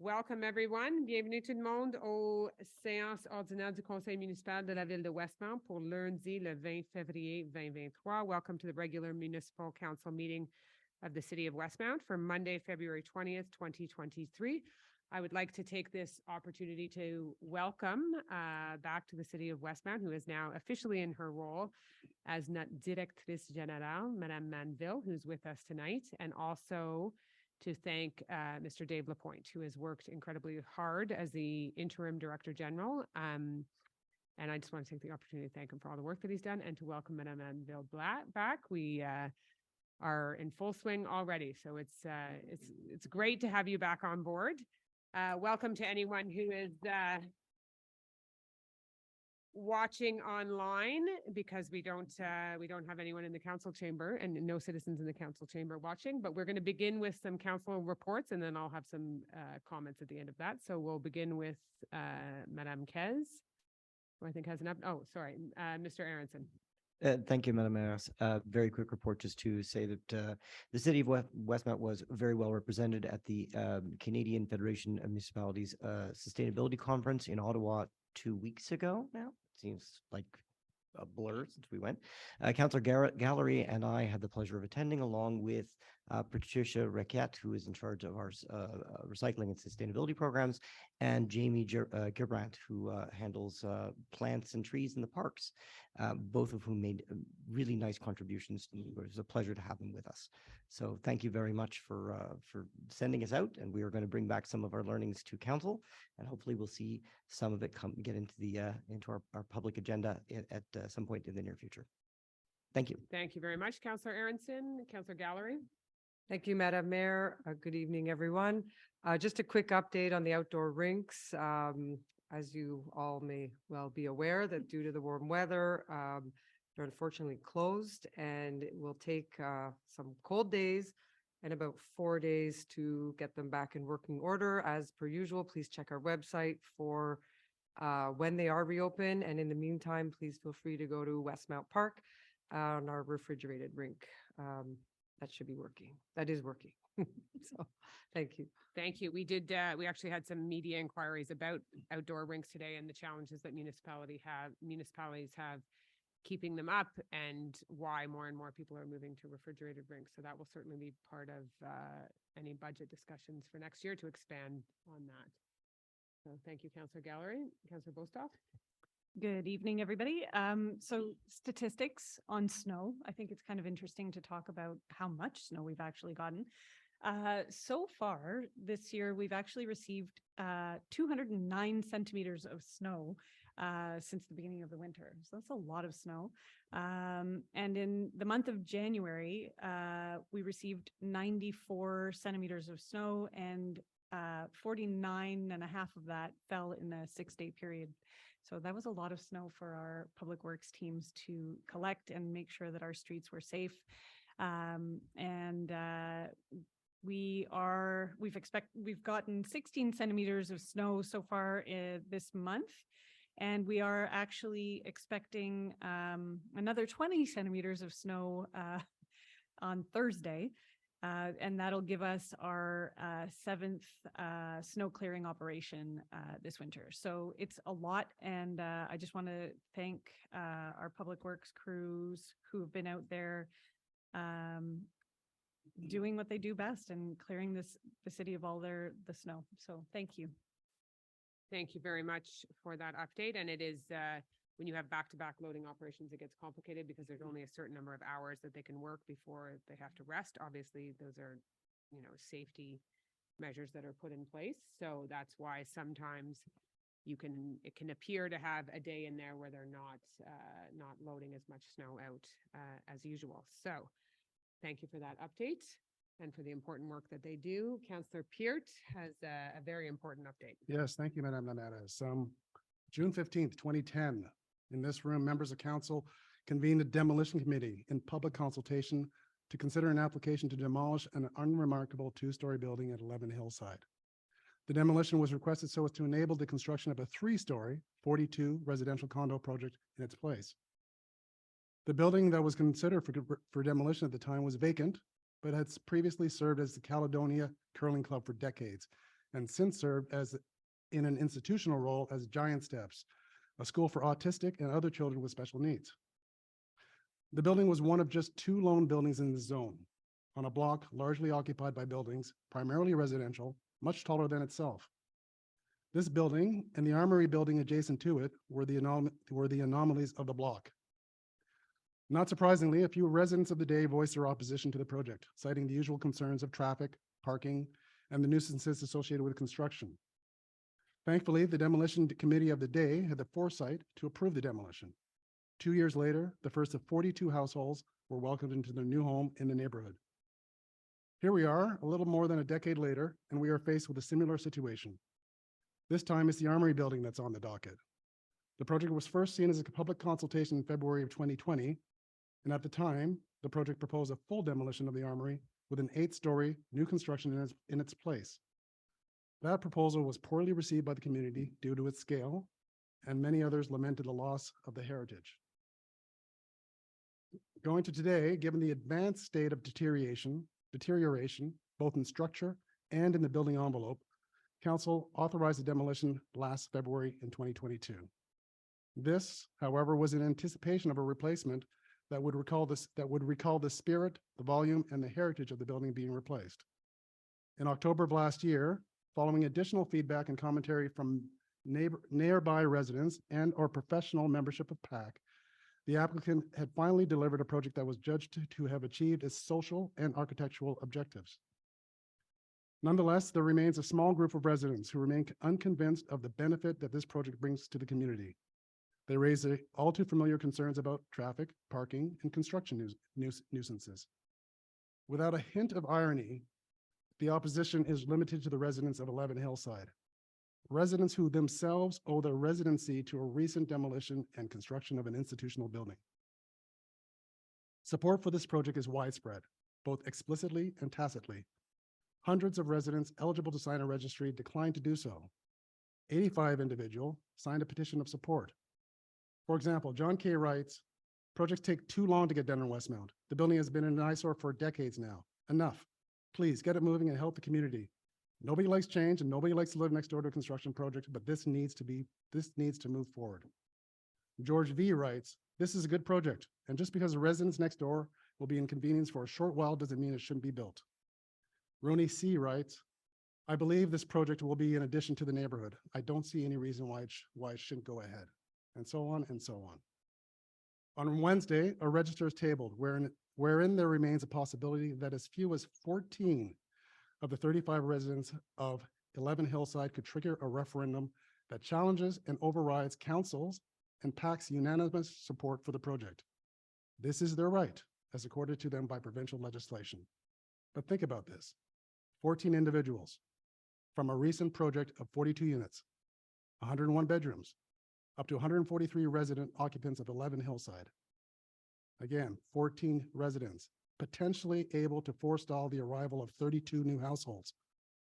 Welcome everyone. Bienvenue tout le monde aux séances ordinaires du Conseil municipal de la Ville de Westmount pour lundi le 20 février 2023. Welcome to the regular municipal council meeting of the City of Westmount for Monday, February 20th, 2023. I would like to take this opportunity to welcome back to the City of Westmount, who is now officially in her role as Directrice Générale, Madame Manville, who's with us tonight, and also to thank Mr. Dave Lapointe, who has worked incredibly hard as the interim Director General. And I just want to take the opportunity to thank him for all the work that he's done and to welcome Madame Manville back. We are in full swing already, so it's great to have you back on board. Welcome to anyone who is watching online, because we don't have anyone in the council chamber and no citizens in the council chamber watching, but we're going to begin with some council reports and then I'll have some comments at the end of that. So we'll begin with Madame Kez, who I think has Mr. Aronson. Thank you, Madam Mayor. Very quick report just to say that the City of Westmount was very well represented at the Canadian Federation of Municipalities Sustainability Conference in Ottawa 2 weeks ago now. Seems like a blur since we went. Councillor Gallery and I had the pleasure of attending, along with Patricia Requette, who is in charge of our recycling and sustainability programs, and Jamie Gerbrandt, who handles plants and trees in the parks, both of whom made really nice contributions. It was a pleasure to have them with us. So thank you very much for sending us out, and we are going to bring back some of our learnings to council, and hopefully we'll see some of it get into the into our public agenda at some point in the near future. Thank you. Thank you very much, Councillor Aronson. Councillor Gallery. Thank you, Madam Mayor. Good evening, everyone. Just a quick update on the outdoor rinks. As you all may well be aware, that due to the warm weather, they're unfortunately closed, and it will take some cold days and about 4 days to get them back in working order. As per usual, please check our website for when they are reopened. And in the meantime, please feel free to go to Westmount Park on our refrigerated rink. That should be working. That is working. So thank you. Thank you. We did. We actually had some media inquiries about outdoor rinks today and the challenges that municipalities have keeping them up, and why more and more people are moving to refrigerated rinks. So that will certainly be part of any budget discussions for next year to expand on that. So thank you, Councillor Gallery. Councillor Bostoff. Good evening, everybody. So statistics on snow. I think it's kind of interesting to talk about how much snow we've actually gotten. So far this year, we've actually received 209 centimeters of snow since the beginning of the winter. So that's a lot of snow. And in the month of January, we received 94 centimeters of snow, and 49 and a half of that fell in a 6-day period. So that was a lot of snow for our public works teams to collect and make sure that our streets were safe. We've gotten 16 centimeters of snow so far this month, and we are actually expecting another 20 centimeters of snow on Thursday. And that'll give us our 7th snow clearing operation this winter. So it's a lot. And I just want to thank our public works crews who have been out there doing what they do best and clearing the city of all the snow. So thank you. Thank you very much for that update. And it is when you have back-to-back loading operations, it gets complicated because there's only a certain number of hours that they can work before they have to rest. Obviously, those are, safety measures that are put in place. So that's why sometimes it can appear to have a day in there where they're not loading as much snow out as usual. So thank you for that update and for the important work that they do. Councillor Peart has a very important update. Yes, thank you, Madame Lanares. June 15th, 2010, in this room, members of council convened a demolition committee in public consultation to consider an application to demolish an unremarkable 2-story building at 11 Hillside. The demolition was requested so as to enable the construction of a 3-story, 42 residential condo project in its place. The building that was considered for demolition at the time was vacant, but had previously served as the Caledonia Curling Club for decades and since served as in an institutional role as Giant Steps, a school for autistic and other children with special needs. The building was one of just 2 lone buildings in the zone, on a block largely occupied by buildings, primarily residential, much taller than itself. This building and the Armory building adjacent to it were the anomalies of the block. Not surprisingly, a few residents of the day voiced their opposition to the project, citing the usual concerns of traffic, parking, and the nuisances associated with construction. Thankfully, the demolition committee of the day had the foresight to approve the demolition. 2 years later, the first of 42 households were welcomed into their new home in the neighborhood. Here we are, a little more than a decade later, and we are faced with a similar situation. This time it's the Armory building that's on the docket. The project was first seen as a public consultation in February of 2020, and at the time, the project proposed a full demolition of the Armory with an 8-story new construction in its place. That proposal was poorly received by the community due to its scale, and many others lamented the loss of the heritage. Going to today, given the advanced state of deterioration, both in structure and in the building envelope, Council authorized the demolition last February in 2022. This, however, was in anticipation of a replacement that would recall the spirit, the volume, and the heritage of the building being replaced. In October of last year, following additional feedback and commentary from nearby residents and or professional membership of PAC, the applicant had finally delivered a project that was judged to have achieved its social and architectural objectives. Nonetheless, there remains a small group of residents who remain unconvinced of the benefit that this project brings to the community. They raise the all too familiar concerns about traffic, parking, and construction nuisances. Without a hint of irony, the opposition is limited to the residents of 11 Hillside, residents who themselves owe their residency to a recent demolition and construction of an institutional building. Support for this project is widespread, both explicitly and tacitly. Hundreds of residents eligible to sign a registry declined to do so. 85 individuals signed a petition of support. For example, John K. writes, "Projects take too long to get done in Westmount. The building has been an eyesore for decades now. Enough. Please get it moving and help the community. Nobody likes change and nobody likes to live next door to a construction project, but this needs to move forward." George V. writes, "This is a good project, and just because the residents next door will be inconvenienced for a short while doesn't mean it shouldn't be built." Rooney C. writes, "I believe this project will be an addition to the neighborhood. I don't see any reason why it shouldn't go ahead," and so on and so on. On Wednesday, a register is tabled wherein there remains a possibility that as few as 14 of the 35 residents of 11 Hillside could trigger a referendum that challenges and overrides council's and PAC's unanimous support for the project. This is their right, as accorded to them by provincial legislation. But think about this: 14 individuals from a recent project of 42 units, 101 bedrooms, up to 143 resident occupants of 11 Hillside. Again, 14 residents, potentially able to forestall the arrival of 32 new households,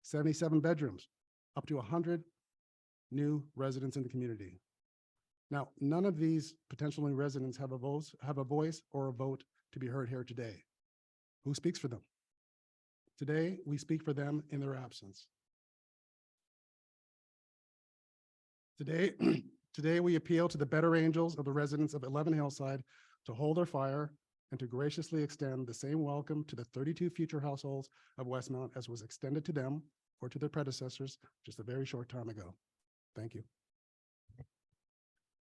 77 bedrooms, up to 100 new residents in the community. Now, none of these potential new residents have a voice or a vote to be heard here today. Who speaks for them? Today, we speak for them in their absence. Today we appeal to the better angels of the residents of 11 Hillside to hold their fire and to graciously extend the same welcome to the 32 future households of Westmount as was extended to them or to their predecessors just a very short time ago. Thank you.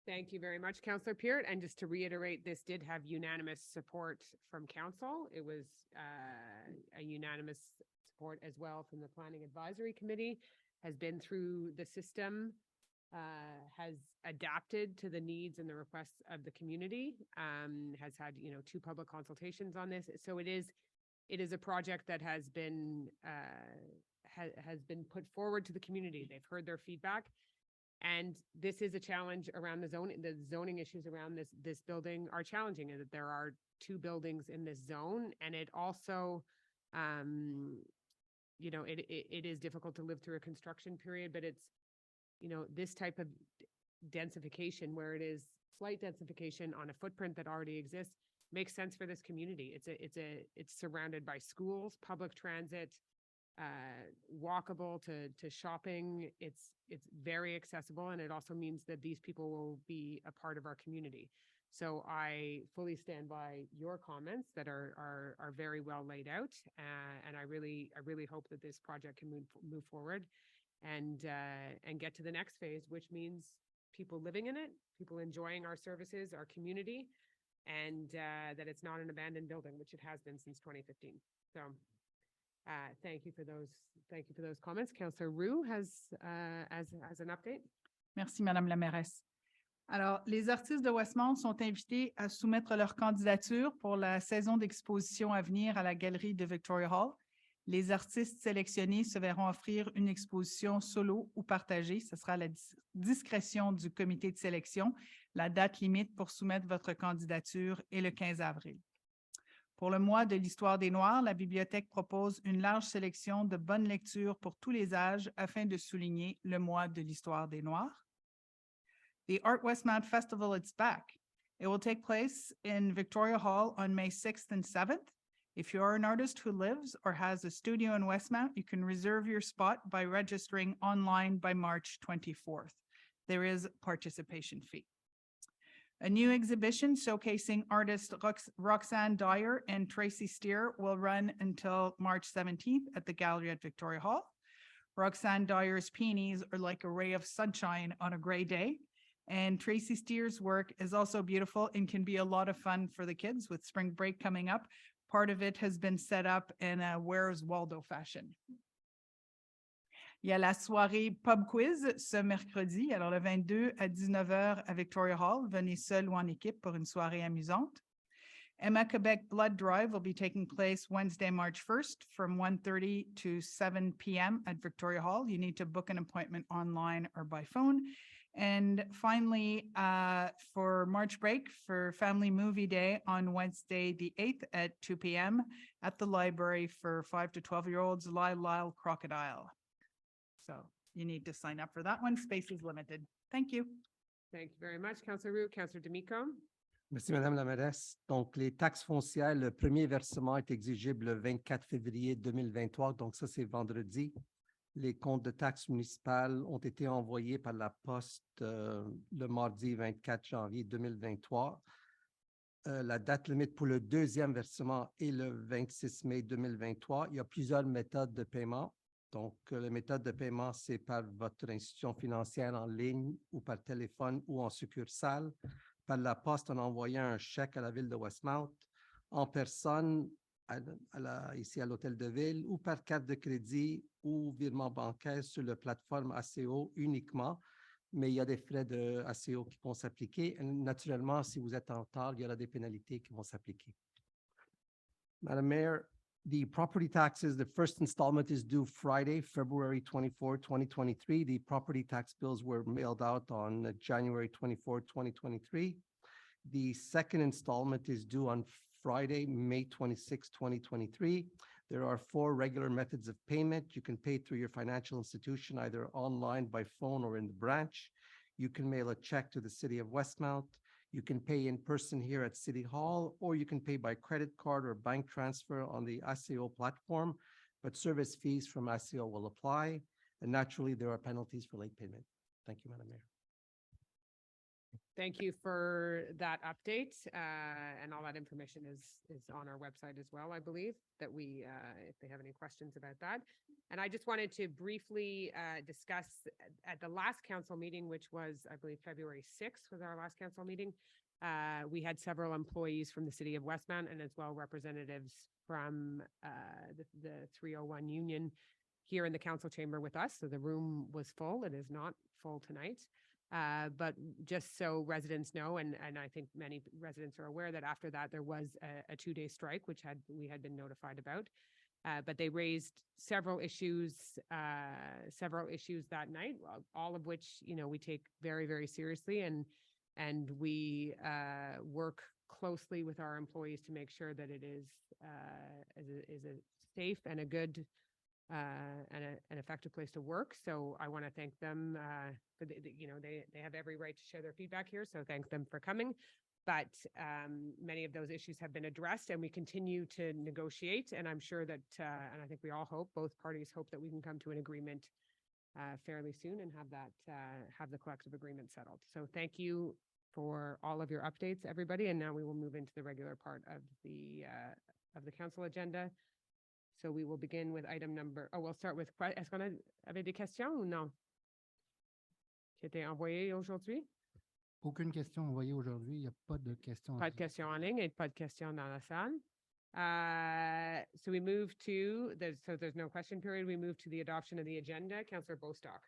Thank you very much, Councillor Peart. And just to reiterate, this did have unanimous support from council. It was a unanimous support as well from the Planning Advisory Committee, has been through the system, has adapted to the needs and the requests of the community, has had, 2 public consultations on this. So it is a project that has been put forward to the community. They've heard their feedback. And this is a challenge around the zoning issues around this building are challenging, and that there are 2 buildings in this zone. And it also, it is difficult to live through a construction period, but it's, this type of densification where it is slight densification on a footprint that already exists makes sense for this community. It's surrounded by schools, public transit, walkable to shopping. It's very accessible, and it also means that these people will be a part of our community. So I fully stand by your comments that are very well laid out, and I really hope that this project can move forward and get to the next phase, which means people living in it, people enjoying our services, our community, and that it's not an abandoned building, which it has been since 2015. So thank you for those comments. Councillor Roux has an update. Merci, Madame la mairesse. Alors, les artistes de Westmount sont invités à soumettre leur candidature pour la saison d'exposition à venir à la galerie de Victoria Hall. Les artistes sélectionnés se verront offrir une exposition solo ou partagée. Ce sera à la discrétion du comité de sélection. La date limite pour soumettre votre candidature est le 15 avril. Pour le mois de l'Histoire des Noirs, la bibliothèque propose une large sélection de bonnes lectures pour tous les âges afin de souligner le mois de l'Histoire des Noirs. The Art Westmount Festival is back. It will take place in Victoria Hall on May 6th and 7th. If you are an artist who lives or has a studio in Westmount, you can reserve your spot by registering online by March 24th. There is a participation fee. A new exhibition showcasing artists Roxanne Dyer and Tracy Steer will run until March 17th at the gallery at Victoria Hall. Roxanne Dyer's peonies are like a ray of sunshine on a gray day. And Tracy Steer's work is also beautiful and can be a lot of fun for the kids with spring break coming up. Part of it has been set up in a Where's Waldo fashion. Il y a la soirée Pub Quiz ce mercredi, alors le 22 à 19h à Victoria Hall. Venez seul ou en équipe pour une soirée amusante. Emma Quebec Blood Drive will be taking place Wednesday, March 1st from 1:30 to 7 p.m. at Victoria Hall. You need to book an appointment online or by phone. And finally, for March break, for Family Movie Day on Wednesday, the 8th at 2 p.m. at the library for 5 to 12-year-olds, Lyle Crocodile. So you need to sign up for that one. Space is limited. Thank you. Thank you very much, Councillor Roux. Councillor D'Amico. Merci, Madame la mairesse. Donc, les taxes foncières, le premier versement est exigible le 24 février 2023. Donc, ça, c'est vendredi. Les comptes de taxes municipales ont été envoyés par la poste le mardi 24 janvier 2023. La date limite pour le deuxième versement est le 26 mai 2023. Il y a plusieurs méthodes de paiement. Donc, la méthode de paiement, c'est par votre institution financière en ligne ou par téléphone ou en succursale. Par la poste, en envoyant un chèque à la ville de Westmount, en personne, ici à l'hôtel de ville, ou par carte de crédit ou virement bancaire sur la plateforme ACO uniquement, mais il y a des frais de ACO qui vont s'appliquer. Naturellement, si vous êtes en retard, il y aura des pénalités qui vont s'appliquer. Madam Mayor, the property taxes, the first installment is due Friday, February 24, 2023. The property tax bills were mailed out on January 24, 2023. The second installment is due on Friday, May 26, 2023. There are 4 regular methods of payment. You can pay through your financial institution, either online, by phone, or in the branch. You can mail a check to the City of Westmount. You can pay in person here at City Hall, or you can pay by credit card or bank transfer on the ACO platform, but service fees from ACO will apply. And naturally, there are penalties for late payment. Thank you, Madam Mayor. Thank you for that update, and all that information is on our website as well, I believe, that we, if they have any questions about that. And I just wanted to briefly discuss at the last council meeting, which was, I believe, February 6th was our last council meeting. We had several employees from the city of Westmount and as well representatives from the 301 union here in the council chamber with us. So the room was full. It is not full tonight. But just so residents know, and I think many residents are aware that after that there was a 2-day strike, which we had been notified about. But they raised several issues that night, all of which, you know, we take very, very seriously, and we work closely with our employees to make sure that it is a safe and a good and an effective place to work. So I want to thank them for they have every right to share their feedback here. So thank them for coming. But many of those issues have been addressed and we continue to negotiate. And I'm sure that, and I think we all hope, both parties hope that we can come to an agreement fairly soon and have that, have the collective agreement settled. So thank you for all of your updates, everybody. And now we will move into the regular part of the council agenda. So we will begin with item number, we'll start with, est-ce qu'on avait des questions ou non? Qui étaient envoyées aujourd'hui? Aucune question envoyée aujourd'hui. Il n'y a pas de questions. Pas de questions en ligne et pas de questions dans la salle. So we move to, there's no question period. We move to the adoption of the agenda. Councillor Bostock.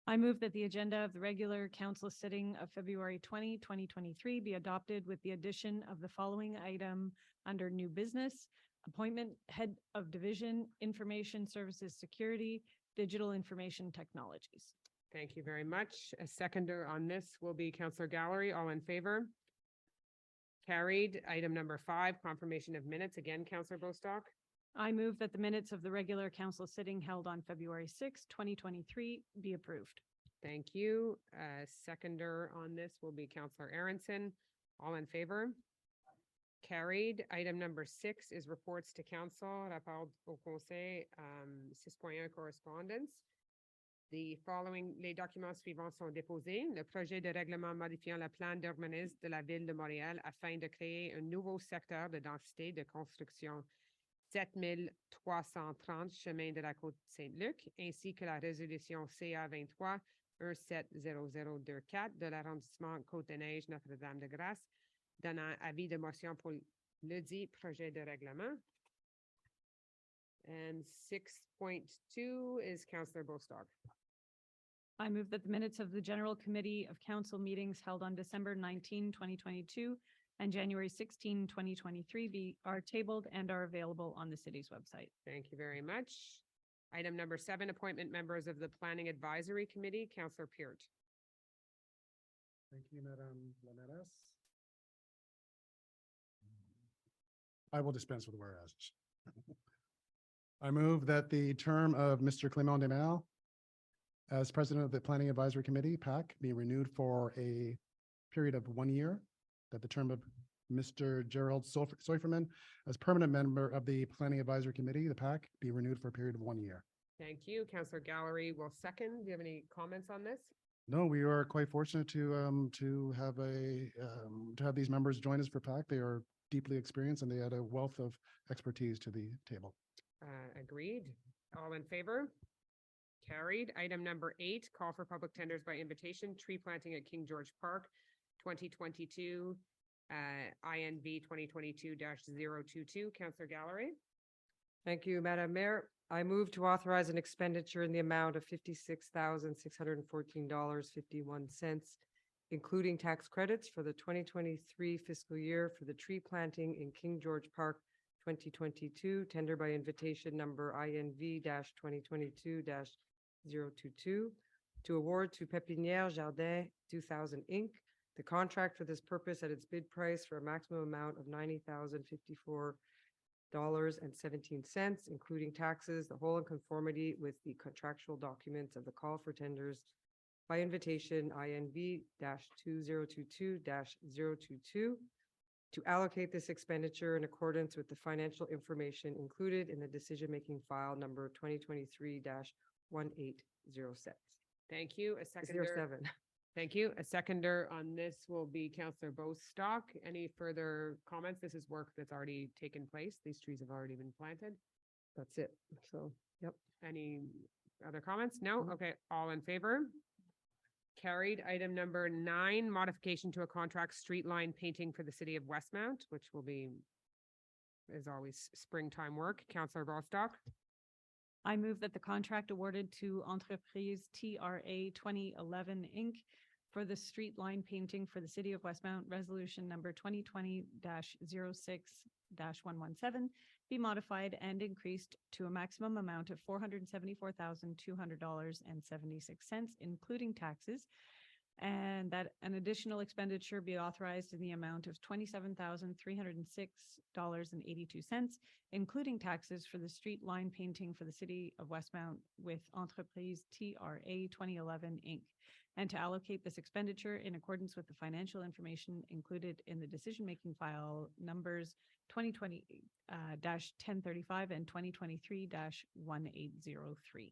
I move that the agenda of the regular council sitting of February 20, 2023 be adopted with the addition of the following item under new business: appointment head of division, information services security, digital information technologies. Thank you very much. A seconder on this will be Councillor Gallery. All in favor? Carried. Item number 5, confirmation of minutes. Again, Councillor Bostock. I move that the minutes of the regular council sitting held on February 6, 2023 be approved. Thank you. Seconder on this will be Councillor Aronson. All in favor? Carried. Item number 6 is reports to council. Rapport au Conseil, 6.1 correspondence. Les documents suivants sont déposés. Le projet de règlement modifiant le plan d'urbanisme de la Ville de Montréal afin de créer un nouveau secteur de densité de construction 7330 chemin de la Côte-Saint-Luc, ainsi que la résolution CA 23 170024 de l'arrondissement Côte-des-Neiges Notre-Dame-de-Grâce, donnant avis de motion pour le dit projet de règlement. And 6.2 is Councillor Bostock. I move that the minutes of the General Committee of Council meetings held on December 19, 2022 and January 16, 2023 are tabled and are available on the city's website. Thank you very much. Item number 7, appointment members of the Planning Advisory Committee, Councillor Peart. Thank you, Madame Lameres. I will dispense with whereas. I move that the term of Mr. Clément Desmails as President of the Planning Advisory Committee, PAC, be renewed for a period of 1 year, that the term of Mr. Gerald Seuferman as permanent member of the Planning Advisory Committee, the PAC, be renewed for a period of 1 year. Thank you. Councillor Gallery will second. Do you have any comments on this? No, we are quite fortunate to have these members join us for PAC. They are deeply experienced and they add a wealth of expertise to the table. Agreed. All in favor? Carried. Item number 8, call for public tenders by invitation, tree planting at King George Park, 2022, INV 2022-022. Councillor Gallery. Thank you, Madam Mayor. I move to authorize an expenditure in the amount of $56,614.51, including tax credits for the 2023 fiscal year for the tree planting in King George Park 2022, tender by invitation number INV 2022-022, to award to Pépinière Jardin 2000 Inc. the contract for this purpose at its bid price for a maximum amount of $90,054.17, including taxes, the whole in conformity with the contractual documents of the call for tenders by invitation INV 2022-022, to allocate this expenditure in accordance with the financial information included in the decision-making file number 2023-1806. Thank you. A seconder. 07. Thank you. A seconder on this will be Councillor Bostock. Any further comments? This is work that's already taken place. These trees have already been planted. That's it. So, yep. Any other comments? No? No. Okay. All in favor? Carried. Item number 9, modification to a contract street line painting for the city of Westmount, which will be, as always, springtime work. Councillor Bostock. I move that the contract awarded to Entreprise TRA 2011 Inc. for the street line painting for the city of Westmount, resolution number 2020-06-117, be modified and increased to a maximum amount of $474,200.76, including taxes, and that an additional expenditure be authorized in the amount of $27,306.82, including taxes for the street line painting for the city of Westmount with Entreprise TRA 2011 Inc. and to allocate this expenditure in accordance with the financial information included in the decision-making file numbers 2020 1035 and 2023-1803.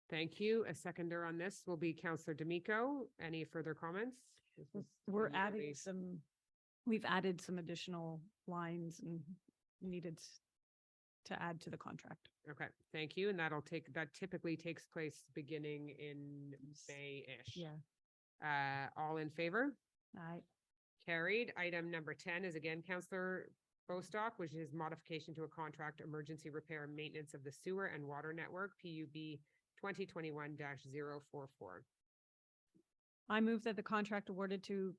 Thank you. A seconder on this will be Counselor D'Amico. Any further comments? This was We're a adding yearly- we've added some additional lines and needed to add to the contract. Okay, thank you. And that typically takes place beginning in May-ish. Yeah. All in favor? I, Carried. Item number 10 is again Counselor Bostock, which is modification to a contract emergency repair and maintenance of the sewer and water network, PUB 2021-044. I move that the contract awarded to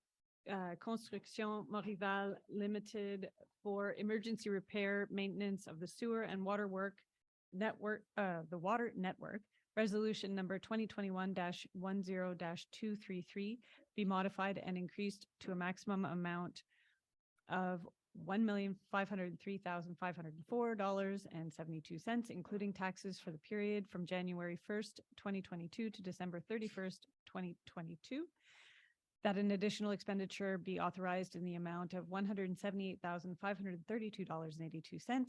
Construction Morival Limited for emergency repair, maintenance of the sewer and water the water network, resolution number 2021-10-233 be modified and increased to a maximum amount of $1,503,504.72, including taxes for the period from January 1st, 2022 to December 31st, 2022. That an additional expenditure be authorized in the amount of $178,532.82,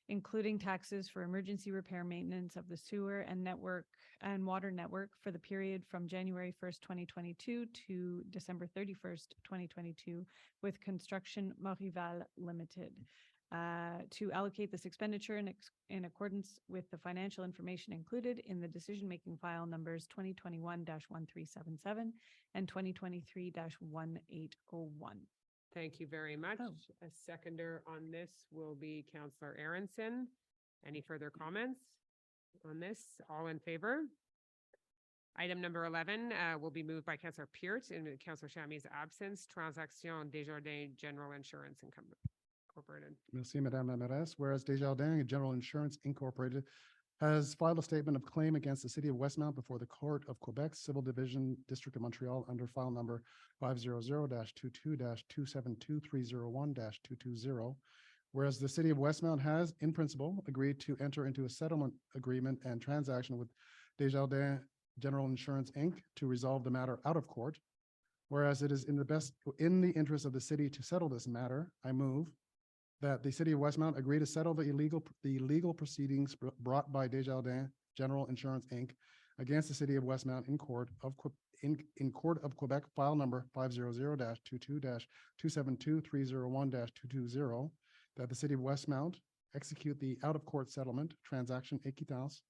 including taxes for emergency repair maintenance of the sewer and network and water network for the period from January 1st, 2022 to December 31st, 2022 with Construction Morival Limited. To allocate this expenditure in accordance with the financial information included in the decision-making file numbers 2021-1377 and 2023-1801. Thank you very much. Oh. A seconder on this will be Counselor Aronson. Any further comments on this? All in favor? Item number 11 will be moved by Counselor Peart in Counselor Chamit's absence. Transaction Desjardins General Insurance Incorporated. Merci, Madame la Mairesse. Whereas Desjardins General Insurance Incorporated has filed a statement of claim against the city of Westmount before the Court of Quebec Civil Division, District of Montreal, under file number 500-22-272-301-220. Whereas the city of Westmount has, in principle, agreed to enter into a settlement agreement and transaction with Desjardins General Insurance, Inc. to resolve the matter out of court. Whereas it is in the interest of the city to settle this matter, I move that the city of Westmount agree to settle the legal proceedings brought by Desjardins General Insurance, Inc. against the city of Westmount in Court of Quebec, file number 500-22-272-301-220, that the city of Westmount execute the out-of-court settlement transaction équitance,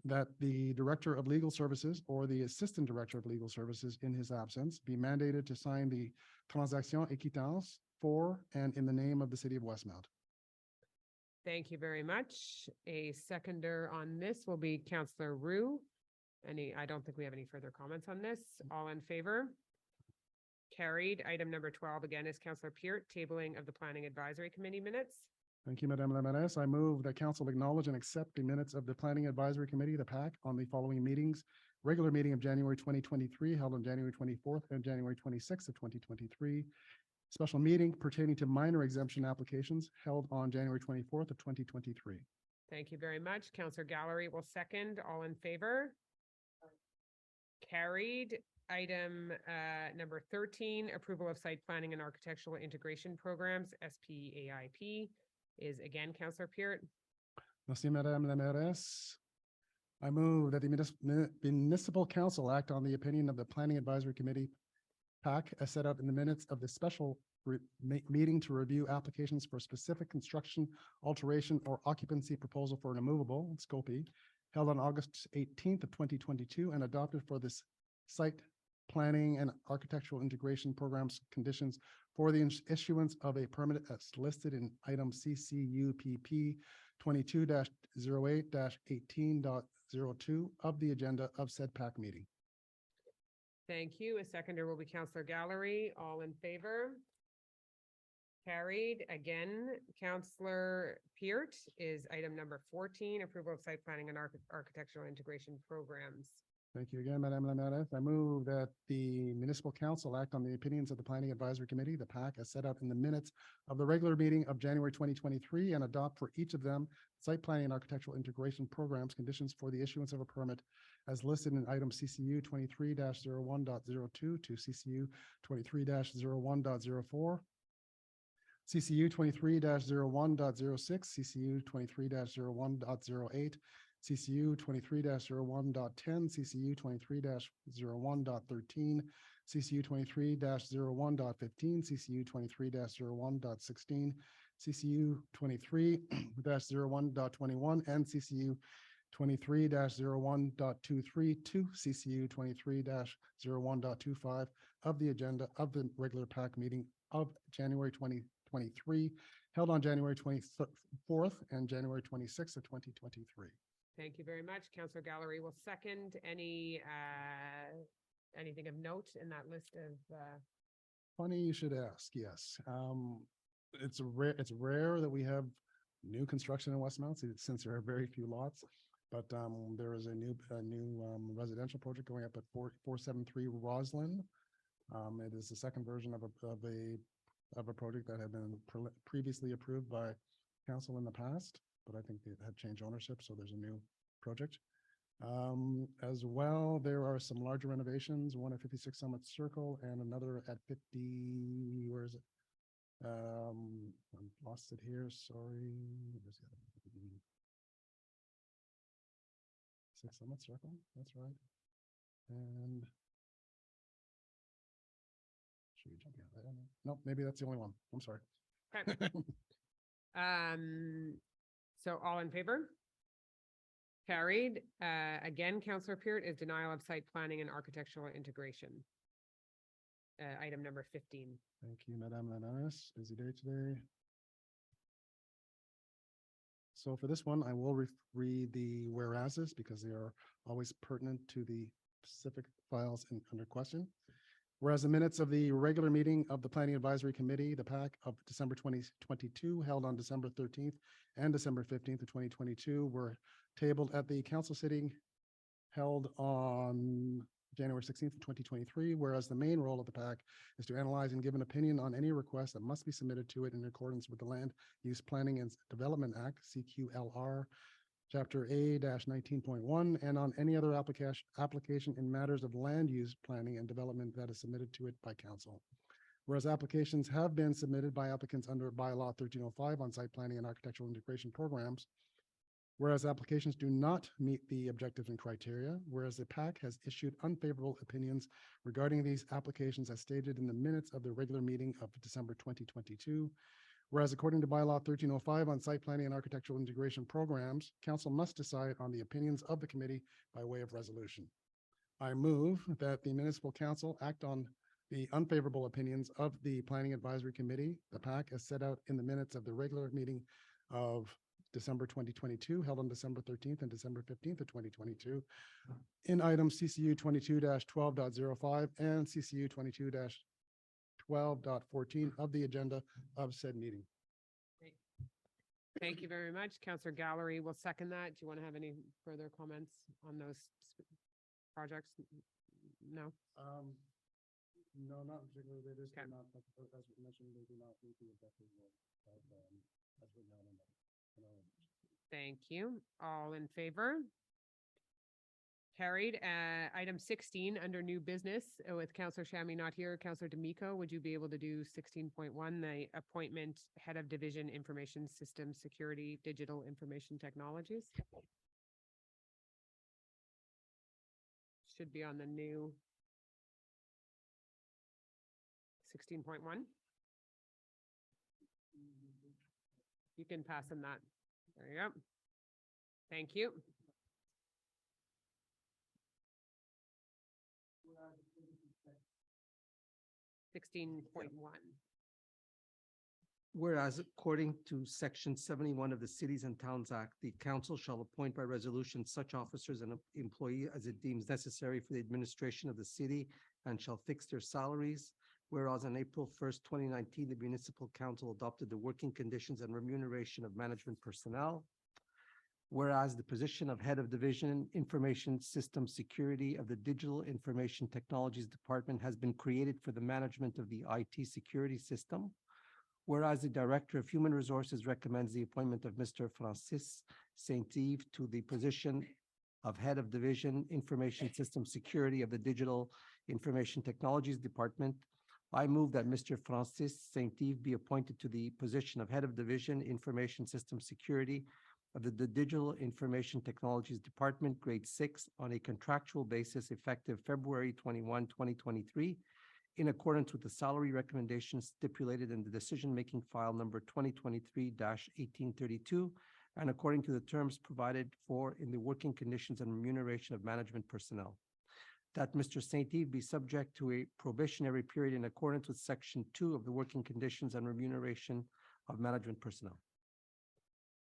that the Director of Legal Services or the Assistant Director of Legal Services in his absence be mandated to sign the transaction équitance for and in the name of the city of Westmount. Thank you very much. A seconder on this will be Counselor Roux. I don't think we have any further comments on this. All in favor? Carried. Item number 12 again is Counselor Peart, tabling of the Planning Advisory Committee minutes. Thank you, Madame la Mairesse. I move that council acknowledge and accept the minutes of the Planning Advisory Committee, the PAC, on the following meetings. Regular meeting of January 2023, held on January 24th and January 26th of 2023. Special meeting pertaining to minor exemption applications held on January 24th of 2023. Thank you very much. Counselor Gallery will second. All in favor? Carried. Item number 13, approval of site planning and architectural integration programs, SPAIP, is again Counselor Peart. Merci, Madame la Mairesse. I move that the Municipal Council act on the opinion of the Planning Advisory Committee, PAC, as set out in the minutes of the special meeting to review applications for specific construction, alteration, or occupancy proposal for an immovable, SCOPE, held on August 18th of 2022 and adopted for this site planning and architectural integration programs conditions for the issuance of a permit as listed in item CCUPP 22-08-18.02 of the agenda of said PAC meeting. Thank you. A seconder will be Counselor Gallery. All in favor? Carried. Again, Counselor Peart is item number 14, approval of site planning and architectural integration programs. Thank you again, Madame la Mairesse. I move that the municipal council act on the opinions of the Planning Advisory Committee, the PAC, as set out in the minutes of the regular meeting of January 2023, and adopt for each of them site planning and architectural integration programs, conditions for the issuance of a permit as listed in item CCU 23-01.02 to CCU 23-01.04, CCU 23-01.06, CCU 23-01.08, CCU 23-01.10, CCU 23-01.13, CCU 23-01.15, CCU 23-01.16, CCU 23-01.21, and CCU 23-01.23 to CCU 23-01.25 of the agenda of the regular PAC meeting of January 2023, held on January 24th and January 26th of 2023. Thank you very much. Councillor Gallery will second. Anything of note in that list of, Funny you should ask. Yes. It's rare that we have new construction in Westmount since there are very few lots. But there is a new residential project going up at 473 Roslyn. It is the second version of a project that had been previously approved by council in the past, but I think they had changed ownership, so there's a new project. As well, there are some larger renovations, one at 56 Summit Circle and another at 50, where is it? I lost it here, sorry. Where's the other one? 6 Summit Circle, that's right. And should we jump in? I don't know. Nope, maybe that's the only one. I'm sorry. okay. So all in favor? Carried. Again, Councillor Peart is denial of site planning and architectural integration. Item number 15. Thank you, Madame la Mairesse. Busy day today. So for this one, I will read the whereases because they are always pertinent to the specific files under question. Whereas the minutes of the regular meeting of the Planning Advisory Committee, the PAC of December 2022, held on December 13th and December 15th of 2022, were tabled at the council sitting held on January 16th of 2023, whereas the main role of the PAC is to analyze and give an opinion on any request that must be submitted to it in accordance with the Land Use Planning and Development Act, CQLR, Chapter A-19.1, and on any other application in matters of land use planning and development that is submitted to it by council. Whereas applications have been submitted by applicants under bylaw 1305 on site planning and architectural integration programs, whereas applications do not meet the objectives and criteria, whereas the PAC has issued unfavorable opinions regarding these applications as stated in the minutes of the regular meeting of December 2022, whereas according to bylaw 1305 on site planning and architectural integration programs, council must decide on the opinions of the committee by way of resolution. I move that the municipal council act on the unfavorable opinions of the Planning Advisory Committee, the PAC, as set out in the minutes of the regular meeting of December 2022, held on December 13th and December 15th of 2022, in items CCU 22-12.05 and CCU 22-12.14 of the agenda of said meeting. Thank you very much. Councillor Gallery will second that. Do you want to have any further comments on those projects? No? No, not particularly. They just Okay. do not, as we mentioned, they do not meet the objective of as written out in the. Thank you. All in favor? Carried. Item 16 under new business with Councillor Shammy not here. Councillor D'Amico, would you be able to do 16.1, the appointment head of division information systems security digital information technologies? Should be on the new 16.1. You can pass him that. There you go. Thank you. Sixteen point one. Whereas according to Section 71 of the Cities and Towns Act, the council shall appoint by resolution such officers and employee as it deems necessary for the administration of the city and shall fix their salaries. Whereas on April 1st, 2019, the municipal council adopted the working conditions and remuneration of management personnel. Whereas the position of Head of Division Information System Security of the Digital Information Technologies Department has been created for the management of the IT security system. Whereas the Director of Human Resources recommends the appointment of Mr. Francis Saint-Yves to the position of Head of Division Information System Security of the Digital Information Technologies Department, I move that Mr. Francis Saint-Yves be appointed to the position of Head of Division Information System Security of the Digital Information Technologies Department, Grade 6, on a contractual basis effective February 21, 2023, in accordance with the salary recommendations stipulated in the decision-making file number 2023-1832, and according to the terms provided for in the working conditions and remuneration of management personnel. That Mr. Saint-Yves be subject to a probationary period in accordance with Section 2 of the working conditions and remuneration of management personnel.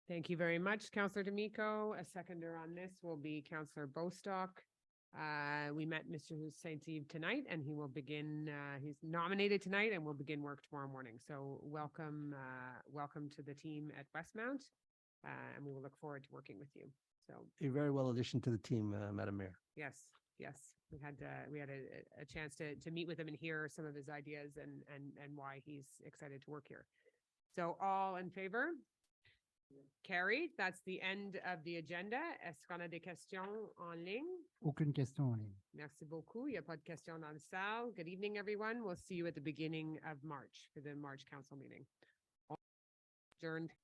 Thank you very much, Councillor D'Amico. A seconder on this will be Councillor Bostock. We met Mr. Saint-Yves tonight, and he will begin, he's nominated tonight and will begin work tomorrow morning. So welcome, welcome to the team at Westmount, and we will look forward to working with you. So A very well addition to the team, Madam Mayor. yes, yes, we had a chance to meet with him and hear some of his ideas and why he's excited to work here. So all in favor? Carried. That's the end of the agenda. Est-ce qu'on a des questions en ligne? Aucune question en ligne. Merci beaucoup. Il n'y a pas de questions dans la salle. Good evening, everyone. We'll see you at the beginning of March for the March council meeting. Adjourned.